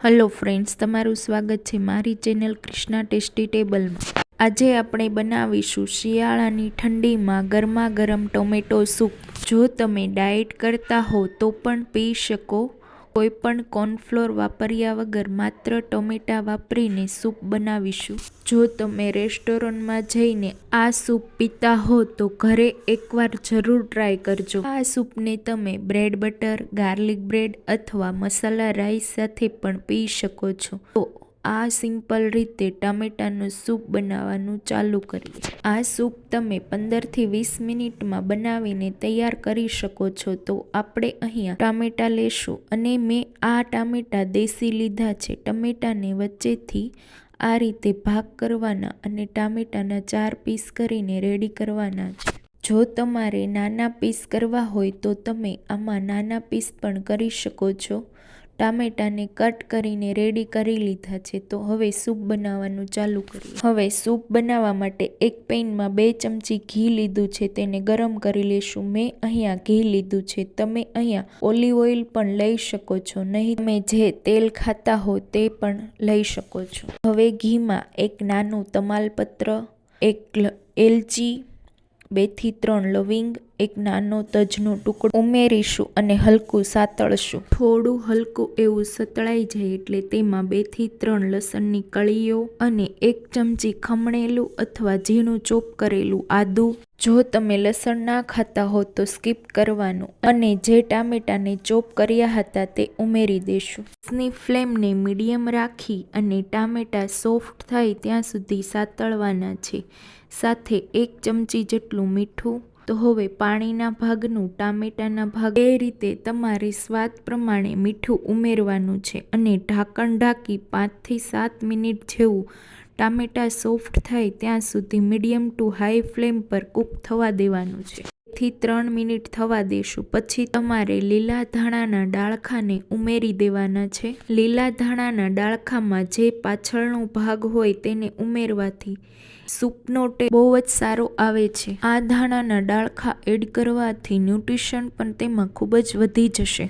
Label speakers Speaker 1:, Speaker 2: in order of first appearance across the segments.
Speaker 1: Hello friends, તમારું સ્વાગત છે મારી ચેનલ કૃષ્ણા ટેસ્ટી ટેબલમાં। આજે આપણે બનાવીશું શિયાળાની ઠંડીમાં ગરમા ગરમ ટોમેટો સૂપ। જો તમે ડાયટ કરતા હો તો પણ પી શકો। કોઈ પણ કોર્નફ્લોર વાપર્યા વગર માત્ર ટોમેટા વાપરીને સૂપ બનાવીશું। જો તમે રેસ્ટોરન્ટમાં જઈને આ સૂપ પીતા હો તો ઘરે એકવાર જરૂર ટ્રાય કરજો। આ સૂપને તમે બ્રેડ બટર, ગાર્લિક બ્રેડ અથવા મસાલા રાઈસ સાથે પણ પી શકો છો। તો આ સિમ્પલ રીતે ટામેટાનું સૂપ બનાવવાનું ચાલુ કરીએ। આ સૂપ તમે 15 થી 20 મિનિટમાં બનાવીને તૈયાર કરી શકો છો। તો આપણે અહીંયા ટામેટા લેશું અને મેં આ ટામેટા દેશી લીધા છે। ટમેટાને વચ્ચેથી આ રીતે ભાગ કરવાના અને ટામેટાના 4 પીસ કરીને રેડી કરવાના છે। જો તમારે નાના પીસ કરવા હોય તો તમે આમાં નાના પીસ પણ કરી શકો છો। ટામેટાને કટ કરીને રેડી કરી લીધા છે। તો હવે સૂપ બનાવવાનું ચાલુ કરીએ। હવે સૂપ બનાવવા માટે એક પેનમાં 2 ચમચી ઘી લીધું છે, તેને ગરમ કરી લેશું। મેં અહીંયા ઘી લીધું છે, તમે અહીંયા ઓલિવ ઓઇલ પણ લઈ શકો છો, નહીં તમે જે તેલ ખાતા હો તે પણ લઈ શકો છો। હવે ઘીમાં એક નાનું તમાલપત્ર, એક એલચી, 2 થી 3 લવિંગ, એક નાનો તજનો ટુકડો ઉમેરીશું અને હલકું સાતળશું। થોડું હલકું એવું સતળાઈ જાય એટલે તેમાં 2 થી 3 લસણની કળીઓ અને 1 ચમચી ખમણેલું અથવા ઝીણું ચોપ કરેલું આદું। જો તમે લસણ ના ખાતા હો તો સ્કીપ કરવાનું અને જે ટામેટાને ચોપ કર્યા હતા તે ઉમેરી દેશું। ગેસની ફ્લેમને મીડિયમ રાખી અને ટામેટા સોફ્ટ થાય ત્યાં સુધી સાતળવાના છે, સાથે 1 ચમચી જેટલું મીઠું। તો હવે પાણીના ભાગનું ટામેટાના ભાગ એ રીતે તમારે સ્વાદ પ્રમાણે મીઠું ઉમેરવાનું છે અને ઢાંકણ ઢાંકી 5 થી 7 મિનિટ જેવું ટામેટા સોફ્ટ થાય ત્યાં સુધી મીડિયમ ટુ હાઈ ફ્લેમ પર કૂક થવા દેવાનું છે। 2 થી 3 મિનિટ થવા દેશું। પછી તમારે લીલા ધાણાના ડાળખાને ઉમેરી દેવાના છે। લીલા ધાણાના ડાળખામાં જે પાછળનો ભાગ હોય તેને ઉમેરવાથી સૂપનો ટેસ્ટ બહુ જ સારો આવે છે। આ ધાણાના ડાળખા એડ કરવાથી ન્યુટ્રિશન પણ તેમાં ખૂબ જ વધી જશે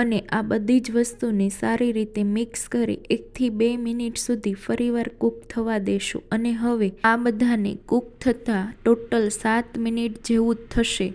Speaker 1: અને આ બધી જ વસ્તુને સારી રીતે મિક્સ કરી 1 થી 2 મિનિટ સુધી ફરીવાર કૂક થવા દેશું અને હવે આ બધાને કૂક થતાં ટોટલ 7 મિનિટ જેવું થશે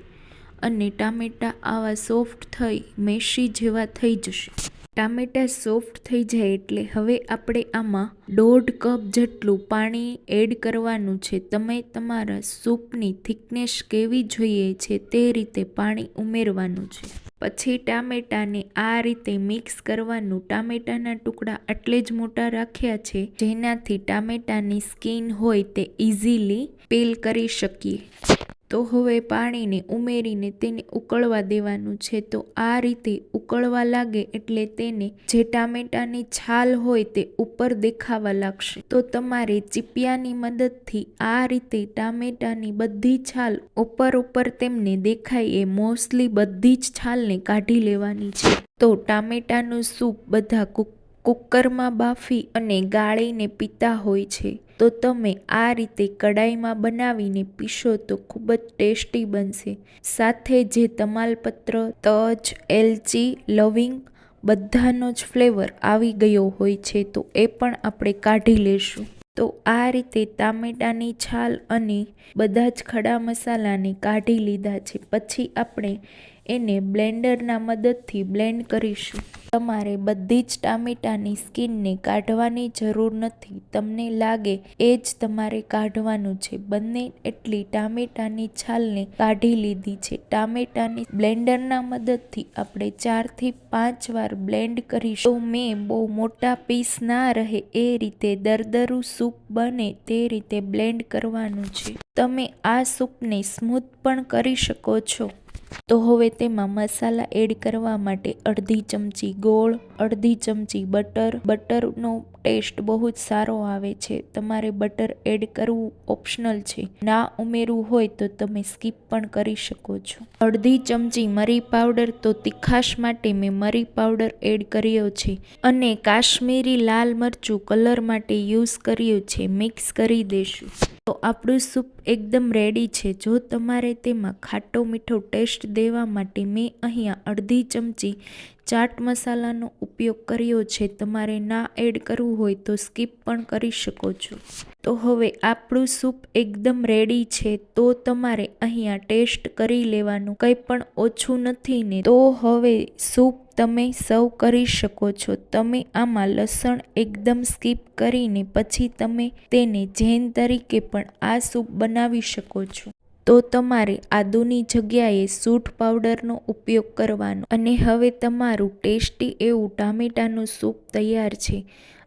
Speaker 1: અને ટામેટા આવા સોફ્ટ થઈ મેશી જેવા થઈ જશે। ટામેટા સોફ્ટ થઈ જાય એટલે હવે આપણે આમાં 1.5 કપ જેટલું પાણી એડ કરવાનું છે। તમે તમારા સૂપની થિકનેસ કેવી જોઈએ છે તે રીતે પાણી ઉમેરવાનું છે। પછી ટામેટાને આ રીતે મિક્સ કરવાનું। ટામેટાના ટુકડા એટલે જ મોટા રાખ્યા છે જેનાથી ટામેટાની સ્કિન હોય તે ઇઝીલી પીલ કરી શકીએ। તો હવે પાણીને ઉમેરીને તેને ઉકળવા દેવાનું છે। તો આ રીતે ઉકળવા લાગે એટલે તેને જે ટામેટાની છાલ હોય તે ઉપર દેખાવા લાગશે। તો તમારે ચીપિયાની મદદથી આ રીતે ટામેટાની બધી છાલ ઉપર તેમને દેખાય એ મોસ્ટલી બધી જ છાલને કાઢી લેવાની છે। તો ટામેટાનું સૂપ બધા કુકરમાં બાફી અને ગાળીને પીતા હોય છે, તો તમે આ રીતે કડાઈમાં બનાવીને પીશો તો ખૂબ જ ટેસ્ટી બનશે। સાથે જે તમાલપત્ર, તજ, એલચી, લવિંગ બધાનો જ ફ્લેવર આવી ગયો હોય છે તો એ પણ આપણે કાઢી લેશું। તો આ રીતે ટામેટાની છાલ અને બધા જ ખડા મસાલાને કાઢી લીધા છે। પછી આપણે એને બ્લેન્ડરના મદદથી બ્લેન્ડ કરીશું। તમારે બધી જ ટામેટાની સ્કિનને કાઢવાની જરૂર નથી, તમને લાગે એ જ તમારે કાઢવાનું છે। બંને એટલી ટામેટાની છાલને કાઢી લીધી છે। ટામેટાની બ્લેન્ડરના મદદથી આપણે 4 થી 5 વાર બ્લેન્ડ કરીશું। તો મેં બહુ મોટા પીસ ના રહે એ રીતે દરદરું સૂપ બને તે રીતે બ્લેન્ડ કરવાનું છે। તમે આ સૂપને સ્મૂથ પણ કરી શકો છો। તો હવે તેમાં મસાલા એડ કરવા માટે 1/2 ચમચી ગોળ, 1/2 ચમચી બટર। બટરનો ટેસ્ટ બહુ જ સારો આવે છે, તમારે બટર એડ કરવું ઓપ્શનલ છે, ના ઉમેરવું હોય તો તમે સ્કીપ પણ કરી શકો છો। 1/2 ચમચી મરી પાવડર, તો તીખાશ માટે મેં મરી પાવડર એડ કર્યો છે અને કાશ્મીરી લાલ મરચું કલર માટે યુઝ કર્યું છે, મિક્સ કરી દેશું। તો આપણું સૂપ એકદમ રેડી છે। જો તમારે તેમાં ખાટો મીઠો ટેસ્ટ દેવા માટે મેં અહીંયા 1/2 ચમચી ચાટ મસાલાનો ઉપયોગ કર્યો છે. તમારે ના એડ કરવું હોય તો સ્કીપ પણ કરી શકો છો. તો હવે આપણું સૂપ એકદમ રેડી છે. તો તમારે અહીંયા ટેસ્ટ કરી લેવાનું, કંઈ પણ ઓછું નથી ને. તો હવે સૂપ તમે સર્વ કરી શકો છો. તમે આમાં લસણ એકદમ સ્કીપ કરીને પછી તમે તેને જૈન તરીકે પણ આ સૂપ બનાવી શકો છો. તો તમારે આદુની જગ્યાએ સૂંઠ પાવડરનો ઉપયોગ કરવાનો. અને હવે તમારું ટેસ્ટી એવું ટામેટાનું સૂપ તૈયાર છે.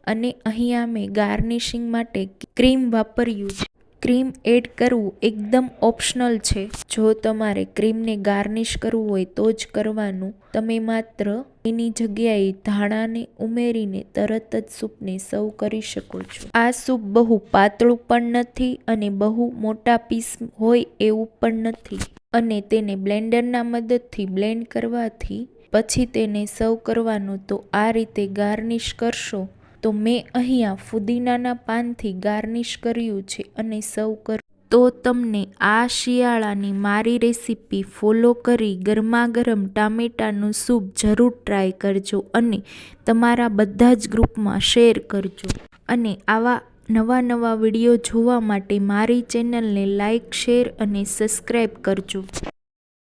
Speaker 1: અને અહીંયા મેં ગાર્નિશિંગ માટે ક્રીમ વાપર્યું છે. ક્રીમ એડ કરવું એકદમ ઓપ્શનલ છે. જો તમારે ક્રીમને ગાર્નિશ કરવું હોય તો જ કરવાનું. તમે માત્ર એની જગ્યાએ ધાણાને ઉમેરીને તરત જ સૂપને સર્વ કરી શકો છો. આ સૂપ બહુ પાતળું પણ નથી અને બહુ મોટા પીસ હોય એવું પણ નથી. અને તેને બ્લેન્ડરના મદદથી બ્લેન્ડ કરવાથી પછી તેને સર્વ કરવાનું. તો આ રીતે ગાર્નિશ કરશો. તો મેં અહીંયા ફુદીનાના પાનથી ગાર્નિશ કર્યું છે અને સર્વ કર. તો તમને આ શિયાળાની મારી રેસીપી ફોલો કરી ગરમા ગરમ ટામેટાનું સૂપ જરૂર ટ્રાય કરજો અને તમારા બધા જ ગ્રુપમાં શેર કરજો. અને આવા નવા વિડીયો જોવા માટે મારી ચેનલને લાઇક, શેર અને સબસ્ક્રાઈબ કરજો.